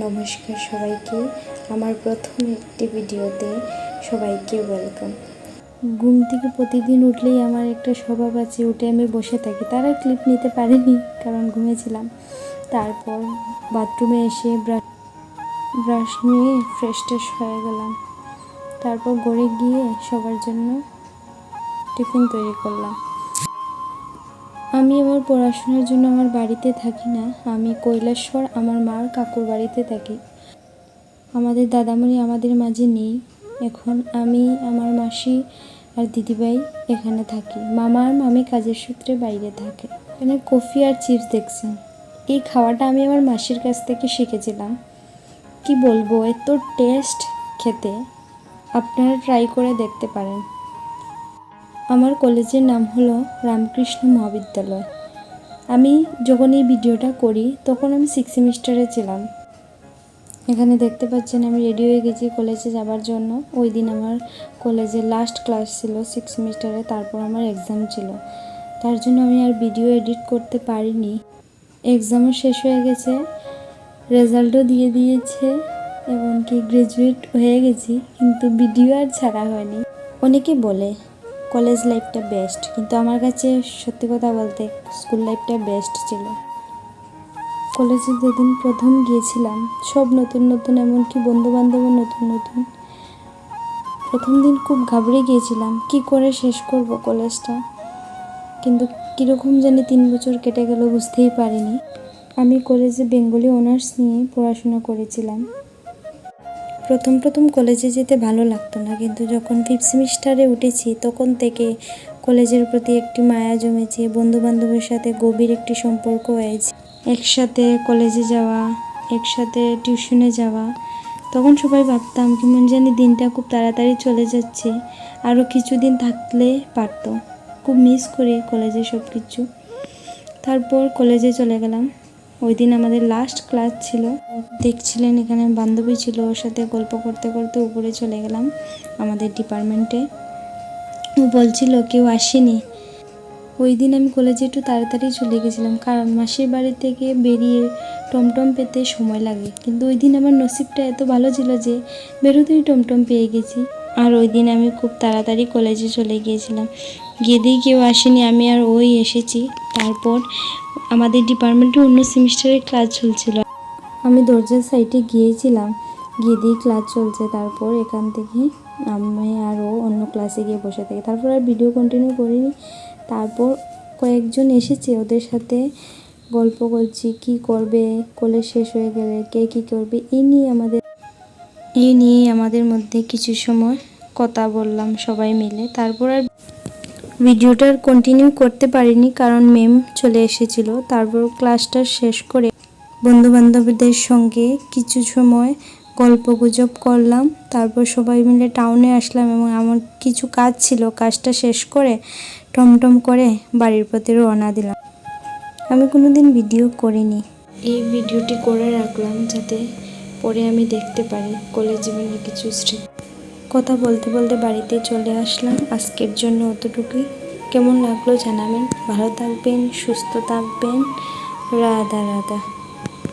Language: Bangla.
নমস্কার সবাইকে, আমার প্রথম একটি ভিডিওতে সবাইকে ওয়েলকাম। ঘুম থেকে প্রতিদিন উঠলেই আমার একটা স্বভাব আছে, উঠে আমি বসে থাকি। তারা ক্লিপ নিতে পারিনি কারণ ঘুমিয়েছিলাম। তারপর বাথরুমে এসে ব্রাশ নিয়ে ফ্রেশ হয়ে গেলাম। তারপর ঘরে গিয়ে সবার জন্য টিফিন তৈরি করলাম। আমি আমার পড়াশোনার জন্য আমার বাড়িতে থাকি না, আমি কৈলাসহর আমার মার কাকুর বাড়িতে থাকি। আমাদের দাদামণি আমাদের মাঝে নেই এখন। আমি, আমার মাসি আর দিদিভাই এখানে থাকি। মামা আর মামি কাজের সূত্রে বাইরে থাকে। এখানে কফি আর চিপস দেখছেন, এই খাওয়াটা আমি আমার মাসির কাছ থেকে শিখেছিলাম। কি বলবো, এত টেস্ট খেতে, আপনারা ট্রাই করে দেখতে পারেন। আমার কলেজের নাম হলো রামকৃষ্ণ মহাবিদ্যালয়। আমি যখন এই ভিডিওটা করি তখন আমি 6th সেমিস্টারে ছিলাম। এখানে দেখতে পাচ্ছেন আমি রেডি হয়ে গেছি কলেজে যাবার জন্য। ওই দিন আমার কলেজের লাস্ট ক্লাস ছিল 6th সেমিস্টারে, তারপর আমার এক্সাম ছিল। তার জন্য আমি আর ভিডিও এডিট করতে পারিনি। এক্সামও শেষ হয়ে গেছে, রেজাল্টও দিয়ে দিয়েছে, এমনকি গ্র্যাজুয়েট হয়ে গেছি, কিন্তু ভিডিও আর ছাড়া হয়নি। অনেকে বলে কলেজ লাইফটা বেস্ট, কিন্তু আমার কাছে সত্যি কথা বলতে স্কুল লাইফটা বেস্ট ছিল। কলেজে যেদিন প্রথম গিয়েছিলাম সব নতুন নতুন, এমনকি বন্ধুবান্ধবও নতুন নতুন। প্রথম দিন খুব ঘাবড়ে গিয়েছিলাম কি করে শেষ করব কলেজটা, কিন্তু কীরকম জানি 3 বছর কেটে গেল বুঝতেই পারিনি। আমি কলেজে বেঙ্গলি অনার্স নিয়ে পড়াশোনা করেছিলাম। প্রথম কলেজে যেতে ভালো লাগতো না, কিন্তু যখন 5th সেমিস্টারে উঠেছি তখন থেকে কলেজের প্রতি একটি মায়া জমেছে। বন্ধুবান্ধবের সাথে গভীর একটি সম্পর্ক হয়েছে। একসাথে কলেজে যাওয়া, একসাথে টিউশনে যাওয়া। তখন সবাই ভাবতাম কেমন জানি দিনটা খুব তাড়াতাড়ি চলে যাচ্ছে, আরও কিছুদিন থাকলে পারতো। খুব মিস করি কলেজে সব কিছু। তারপর কলেজে চলে গেলাম। ওই দিন আমাদের লাস্ট ক্লাস ছিল। দেখছিলেন এখানে বান্ধবী ছিল, ওর সাথে গল্প করতে করতে উপরে চলে গেলাম আমাদের ডিপার্টমেন্টে। ও বলছিল কেউ আসেনি। ওই দিন আমি কলেজে একটু তাড়াতাড়ি চলে গেছিলাম, কারণ মাসির বাড়ি থেকে বেরিয়ে টমটম পেতে সময় লাগে। কিন্তু ওই দিন আমার নসিবটা এত ভালো ছিল যে বেরোতেই টমটম পেয়ে গেছি। আর ওই দিন আমি খুব তাড়াতাড়ি কলেজে চলে গিয়েছিলাম। গিয়ে দিয়ে কেউ আসেনি, আমি আর ওই এসেছি। তারপর আমাদের ডিপার্টমেন্টে অন্য সেমিস্টারের ক্লাস চলছিল। আমি দরজার সাইডে গিয়েছিলাম, গিয়ে দিয়ে ক্লাস চলছে। তারপর এখান থেকে আমি আর ও অন্য ক্লাসে গিয়ে বসে থাকি। তারপর আর ভিডিও কন্টিনিউ করিনি। তারপর কয়েকজন এসেছে, ওদের সাথে গল্প করছি কি করবে কলেজ শেষ হয়ে গেলে, কে কী করবে, এই নিয়ে আমাদের মধ্যে কিছু সময় কথা বললাম সবাই মিলে। তারপর আর ভিডিওটা কন্টিনিউ করতে পারিনি কারণ ম্যাম চলে এসেছিল। তারপর ক্লাসটা শেষ করে বন্ধুবান্ধবদের সঙ্গে কিছু সময় গল্পগুজব করলাম। তারপর সবাই মিলে টাউনে আসলাম এবং আমার কিছু কাজ ছিল, কাজটা শেষ করে টমটম করে বাড়ির প্রতি রওনা দিলাম। আমি কোনোদিন ভিডিও করিনি, এই ভিডিওটি করে রাখলাম যাতে পরে আমি দেখতে পারি কলেজ জীবনের কিছু স্মৃতি। কথা বলতে বলতে বাড়িতে চলে আসলাম। আজকের জন্য অতটুকুই। কেমন লাগলো জানাবেন। ভালো থাকবেন, সুস্থ থাকবেন। রাধা রাধা।